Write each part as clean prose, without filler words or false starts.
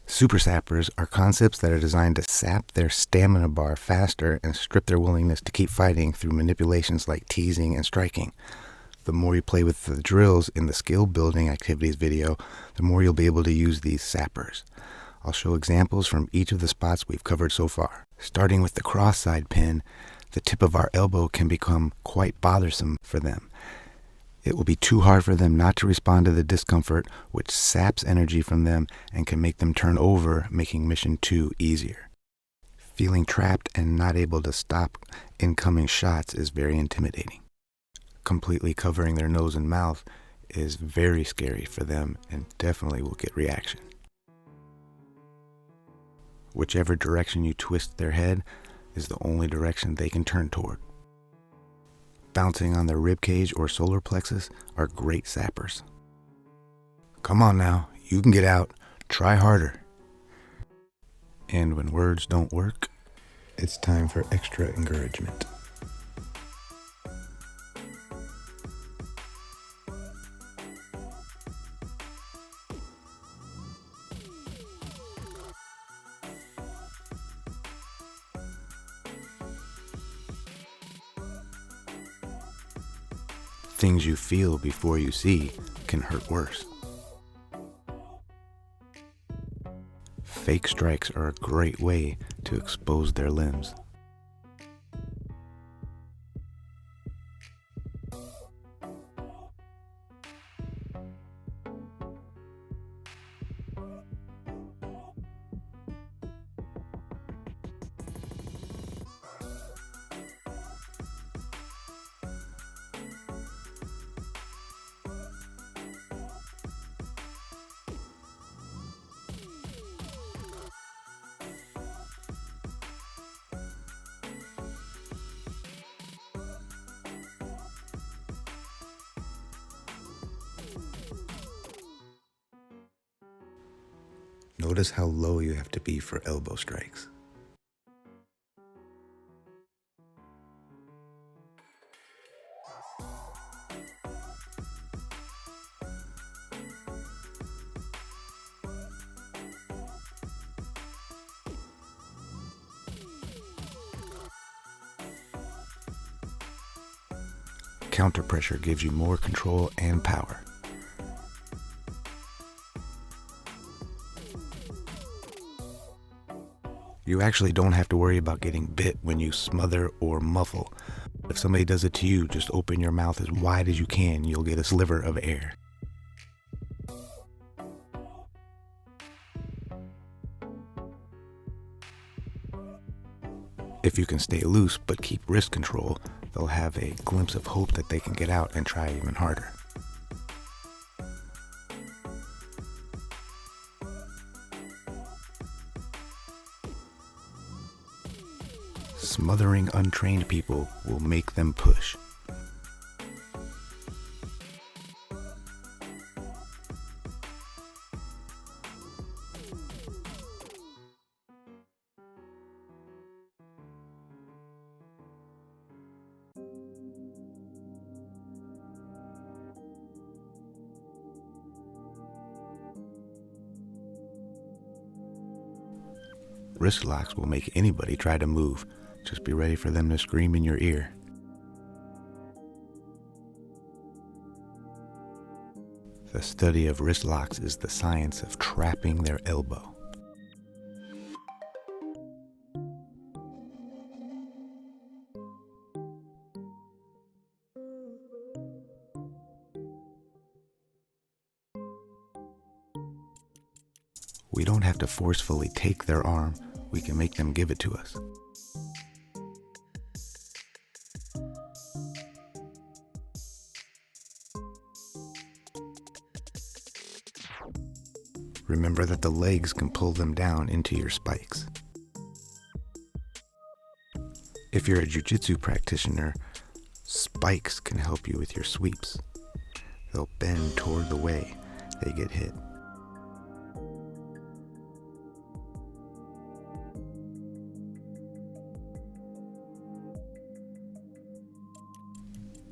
Super sappers are concepts that are designed to sap their stamina bar faster and strip their willingness to keep fighting through manipulations like teasing and striking. The more you play with the drills in the skill building activities video, the more you'll be able to use these sappers. I'll show examples from each of the spots we've covered so far. Starting with the cross-side pin, the tip of our elbow can become quite bothersome for them. It will be too hard for them not to respond to the discomfort, which saps energy from them and can make them turn over, making mission 2 easier. Feeling trapped and not able to stop incoming shots is very intimidating. Completely covering their nose and mouth is very scary for them and definitely will get reaction. Whichever direction you twist their head is the only direction they can turn toward. Bouncing on their ribcage or solar plexus are great sappers. Come on now, you can get out. Try harder. And when words don't work, it's time for extra encouragement. Things you feel before you see can hurt worse. Fake strikes are a great way to expose their limbs. Notice how low you have to be for elbow strikes. Counter pressure gives you more control and power. You actually don't have to worry about getting bit when you smother or muffle. If somebody does it to you, just open your mouth as wide as you can. You'll get a sliver of air. If you can stay loose but keep wrist control, they'll have a glimpse of hope that they can get out and try even harder. Smothering untrained people will make them push. Wrist locks will make anybody try to move. Just be ready for them to scream in your ear. The study of wrist locks is the science of trapping their elbow. We don't have to forcefully take their arm, we can make them give it to us. Remember that the legs can pull them down into your spikes. If you're a jiu-jitsu practitioner, spikes can help you with your sweeps. They'll bend toward the way they get hit.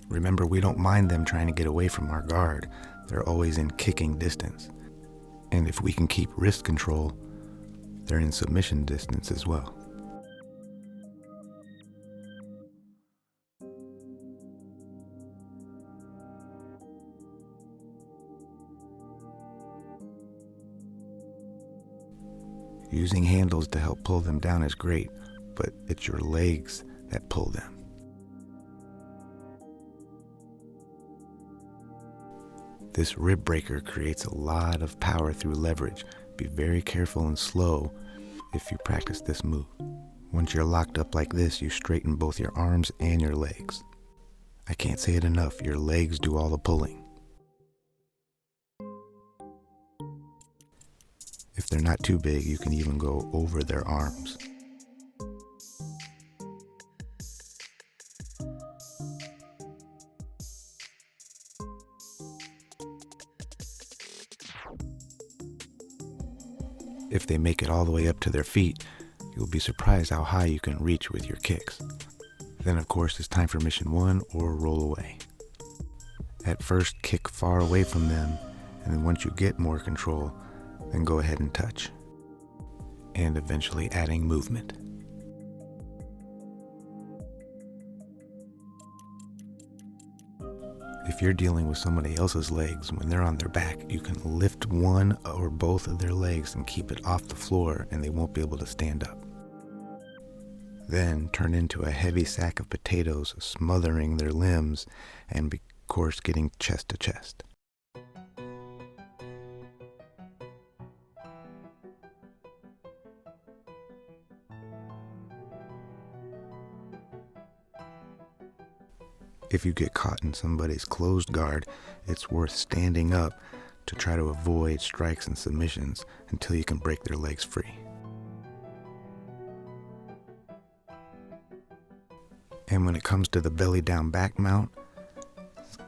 Remember, we don't mind them trying to get away from our guard. They're always in kicking distance. And if we can keep wrist control, They're in submission distance as well. Using handles to help pull them down is great, but it's your legs that pull them. This rib breaker creates a lot of power through leverage. Be very careful and slow if you practice this move. Once you're locked up like this, you straighten both your arms and your legs. I can't say it enough, your legs do all the pulling. If they're not too big, you can even go over their arms. If they make it all the way up to their feet, you'll be surprised how high you can reach with your kicks. Then of course it's time for mission 1 or roll away. At first kick far away from them, and then once you get more control, then go ahead and touch. And eventually adding movement. If you're dealing with somebody else's legs when they're on their back, you can lift one or both of their legs and keep it off the floor and they won't be able to stand up. Then turn into a heavy sack of potatoes, smothering their limbs and of course getting chest to chest. If you get caught in somebody's closed guard, it's worth standing up to try to avoid strikes and submissions until you can break their legs free. And when it comes to the belly down back mount,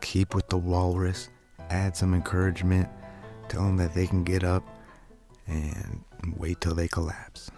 keep with the walrus, add some encouragement, tell them that they can get up, and wait till they collapse.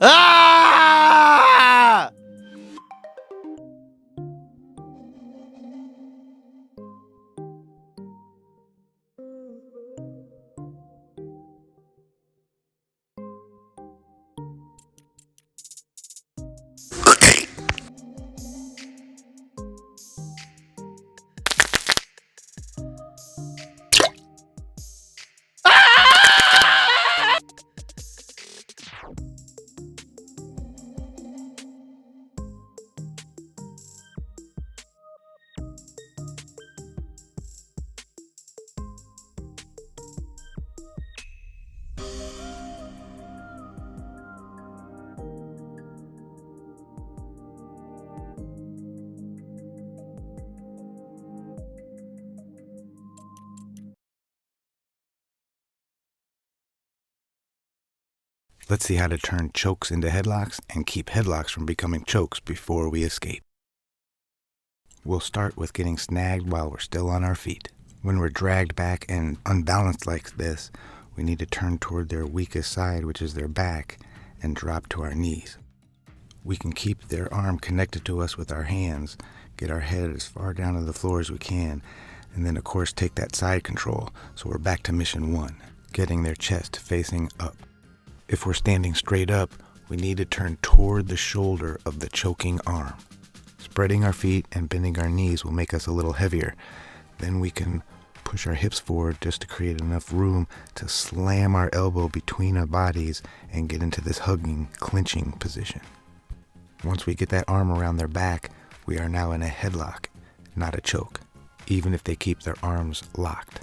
Ah! Let's see how to turn chokes into headlocks and keep headlocks from becoming chokes before we escape. We'll start with getting snagged while we're still on our feet. When we're dragged back and unbalanced like this, we need to turn toward their weakest side, which is their back, and drop to our knees. We can keep their arm connected to us with our hands, get our head as far down to the floor as we can, and then of course take that side control, so we're back to mission 1, getting their chest facing up. If we're standing straight up, we need to turn toward the shoulder of the choking arm. Spreading our feet and bending our knees will make us a little heavier. Then we can push our hips forward just to create enough room to slam our elbow between our bodies and get into this hugging, clinching position. Once we get that arm around their back, we are now in a headlock, not a choke, even if they keep their arms locked.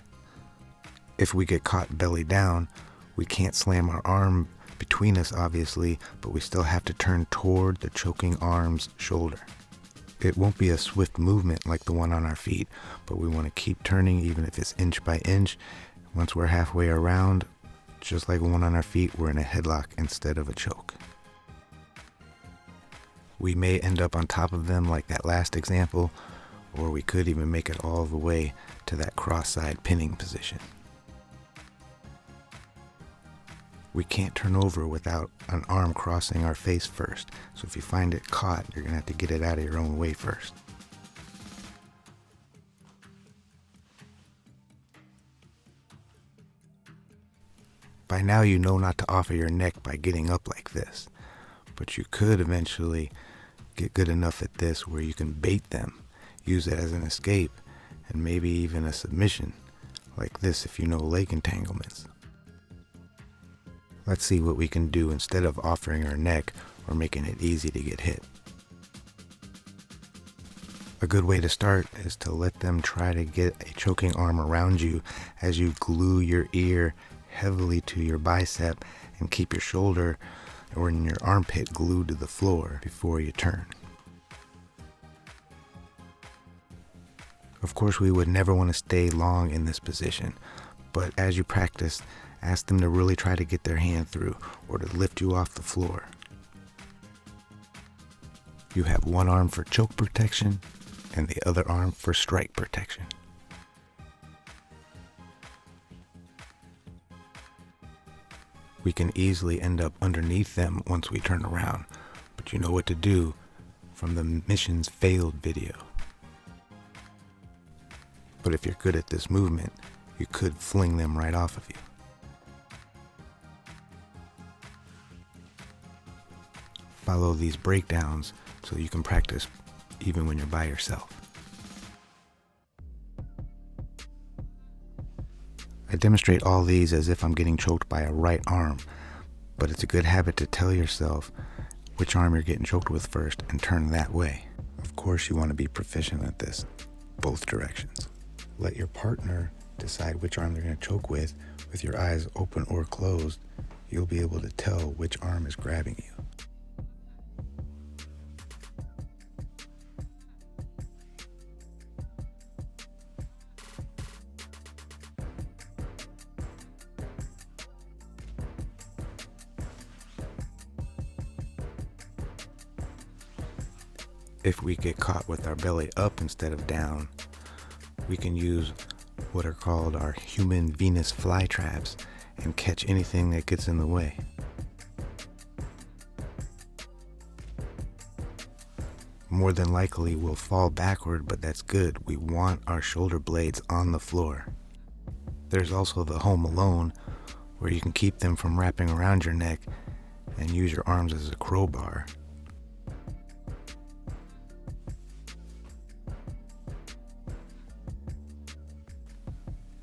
If we get caught belly down, we can't slam our arm between us, obviously, but we still have to turn toward the choking arm's shoulder. It won't be a swift movement like the one on our feet, but we want to keep turning even if it's inch by inch. Once we're halfway around, just like the one on our feet, we're in a headlock instead of a choke. We may end up on top of them like that last example, or we could even make it all the way to that cross-side pinning position. We can't turn over without an arm crossing our face first. So if you find it caught, you're going to have to get it out of your own way first. By now you know not to offer your neck by getting up like this, but you could eventually get good enough at this where you can bait them, use it as an escape, and maybe even a submission, like this if you know leg entanglements. Let's see what we can do instead of offering our neck or making it easy to get hit. A good way to start is to let them try to get a choking arm around you as you glue your ear heavily to your bicep and keep your shoulder or in your armpit glued to the floor before you turn. Of course, we would never want to stay long in this position, but as you practice, ask them to really try to get their hand through or to lift you off the floor. You have one arm for choke protection and the other arm for strike protection. We can easily end up underneath them once we turn around, but you know what to do from the missions failed video. But if you're good at this movement, you could fling them right off of you. Follow these breakdowns so you can practice even when you're by yourself. I demonstrate all these as if I'm getting choked by a right arm, but it's a good habit to tell yourself which arm you're getting choked with first and turn that way. Of course, you want to be proficient at this, both directions. Let your partner decide which arm they're going to choke with your eyes open or closed. You'll be able to tell which arm is grabbing you. If we get caught with our belly up instead of down, we can use what are called our human Venus flytraps and catch anything that gets in the way. More than likely we'll fall backward, but that's good. We want our shoulder blades on the floor. There's also the Home Alone, where you can keep them from wrapping around your neck and use your arms as a crowbar.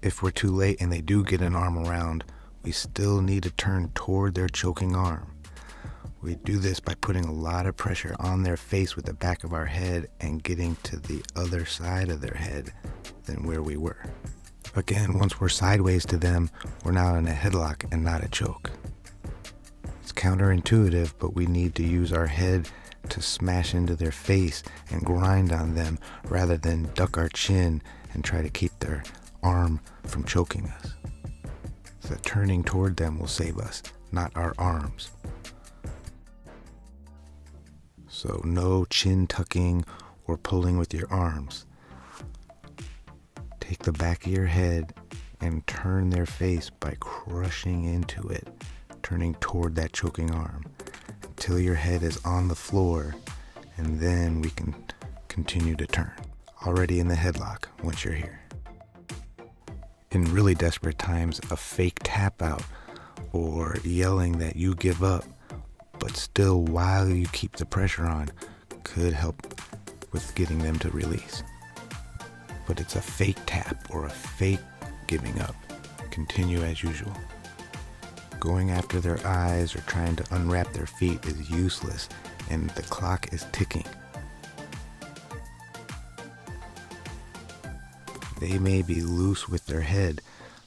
If we're too late and they do get an arm around, we still need to turn toward their choking arm. We do this by putting a lot of pressure on their face with the back of our head and getting to the other side of their head than where we were. Again, once we're sideways to them, we're now in a headlock and not a choke. It's counterintuitive, but we need to use our head to smash into their face and grind on them rather than duck our chin and try to keep their arm from choking us. So turning toward them will save us, not our arms. So no chin tucking or pulling with your arms. Take the back of your head and turn their face by crushing into it, turning toward that choking arm until your head is on the floor, and then we can continue to turn. Already in the headlock once you're here. In really desperate times, a fake tap out or yelling that you give up, but but still, while you keep the pressure on, could help with getting them to release. But it's a fake tap or a fake giving up. Continue as usual. Going after their eyes or trying to unwrap their feet is useless, and the clock is ticking. They may be loose with their head,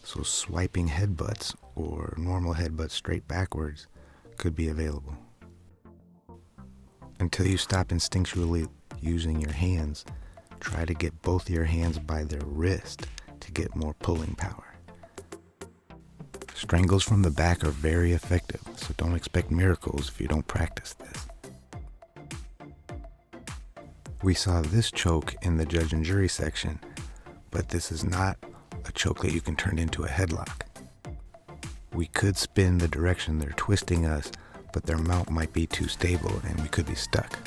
so swiping headbutts or normal headbutts straight backwards could be available. Until you stop instinctually using your hands, try to get both your hands by their wrist to get more pulling power. Strangles from the back are very effective, so don't expect miracles if you don't practice this. We saw this choke in the judge and jury section, but this is not a choke that you can turn into a headlock. We could spin the direction they're twisting us, but their mount might be too stable and we could be stuck.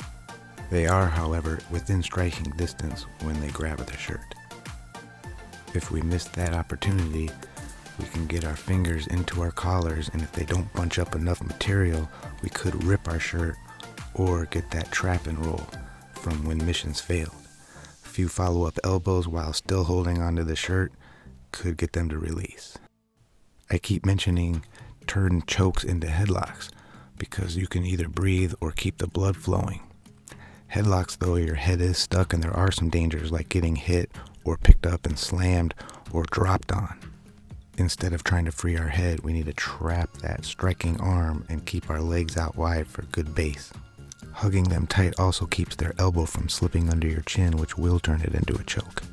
They are, however, within striking distance when they grab at their shirt. If we miss that opportunity, we can get our fingers into our collars, and if they don't bunch up enough material, we could rip our shirt or get that trap and roll from when missions failed. A few follow-up elbows while still holding onto the shirt could get them to release. I keep mentioning turn chokes into headlocks because you can either breathe or keep the blood flowing. Headlocks, though, your head is stuck and there are some dangers like getting hit or picked up and slammed or dropped on. Instead of trying to free our head, we need to trap that striking arm and keep our legs out wide for good base. Hugging them tight also keeps their elbow from slipping under your chin, which will turn it into a choke.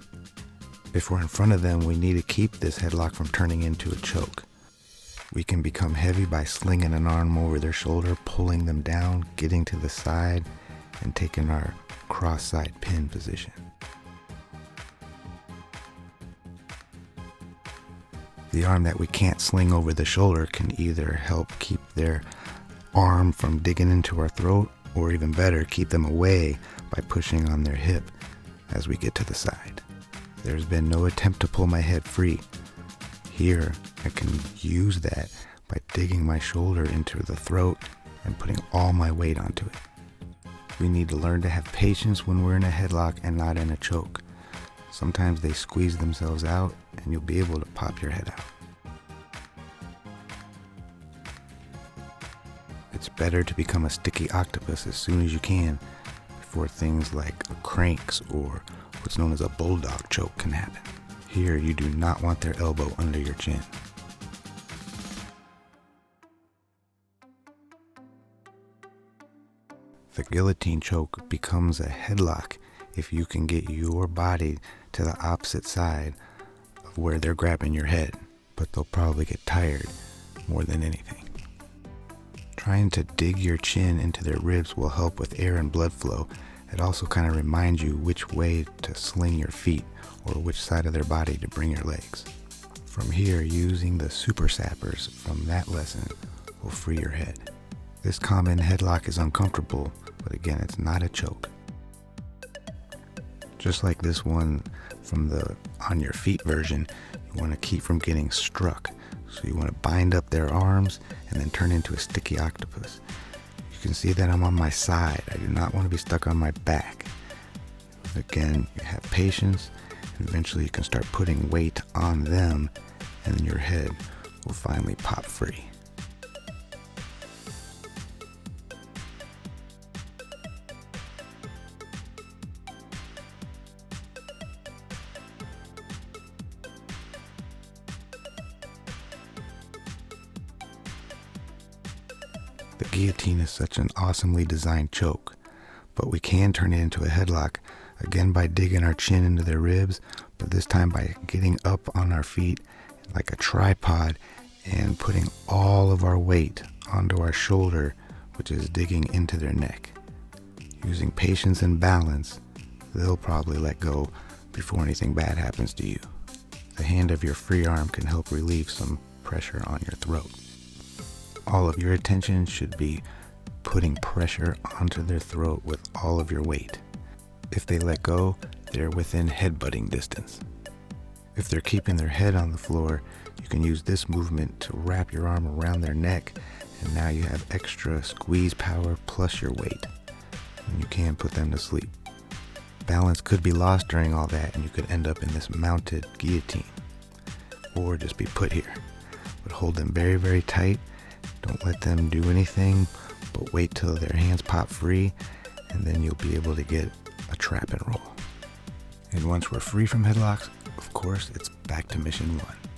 If we're in front of them, we need to keep this headlock from turning into a choke. We can become heavy by slinging an arm over their shoulder, pulling them down, getting to the side, and taking our cross-side pin position. The arm that we can't sling over the shoulder can either help keep their arm from digging into our throat, or even better, keep them away by pushing on their hip as we get to the side. There's been no attempt to pull my head free. Here, I can use that by digging my shoulder into the throat and putting all my weight onto it. We need to learn to have patience when we're in a headlock and not in a choke. Sometimes they squeeze themselves out and you'll be able to pop your head out. It's better to become a sticky octopus as soon as you can before things like cranks or what's known as a bulldog choke can happen. Here, you do not want their elbow under your chin. The guillotine choke becomes a headlock if you can get your body to the opposite side of where they're grabbing your head, but they'll probably get tired more than anything. Trying to dig your chin into their ribs will help with air and blood flow. It also kind of reminds you which way to sling your feet or which side of their body to bring your legs. From here, using the super sappers from that lesson will free your head. This common headlock is uncomfortable, but again, it's not a choke. Just like this one from the on your feet version, you want to keep from getting struck. So you want to bind up their arms and then turn into a sticky octopus. You can see that I'm on my side. I do not want to be stuck on my back. Again, you have patience, and eventually you can start putting weight on them, and then your head will finally pop free. The guillotine is such an awesomely designed choke, but we can turn it into a headlock, again by digging our chin into their ribs, but this time by getting up on our feet like a tripod and putting all of our weight onto our shoulder, which is digging into their neck. Using patience and balance, they'll probably let go before anything bad happens to you. The hand of your free arm can help relieve some pressure on your throat. All of your attention should be putting pressure onto their throat with all of your weight. If they let go, they're within headbutting distance. If they're keeping their head on the floor, you can use this movement to wrap your arm around their neck, and now you have extra squeeze power plus your weight, and you can put them to sleep. Balance could be lost during all that, and you could end up in this mounted guillotine, or just be put here. But hold them very, very tight. Don't let them do anything, but wait till their hands pop free, and then you'll be able to get a trap and roll. And once we're free from headlocks, of course, it's back to mission 1.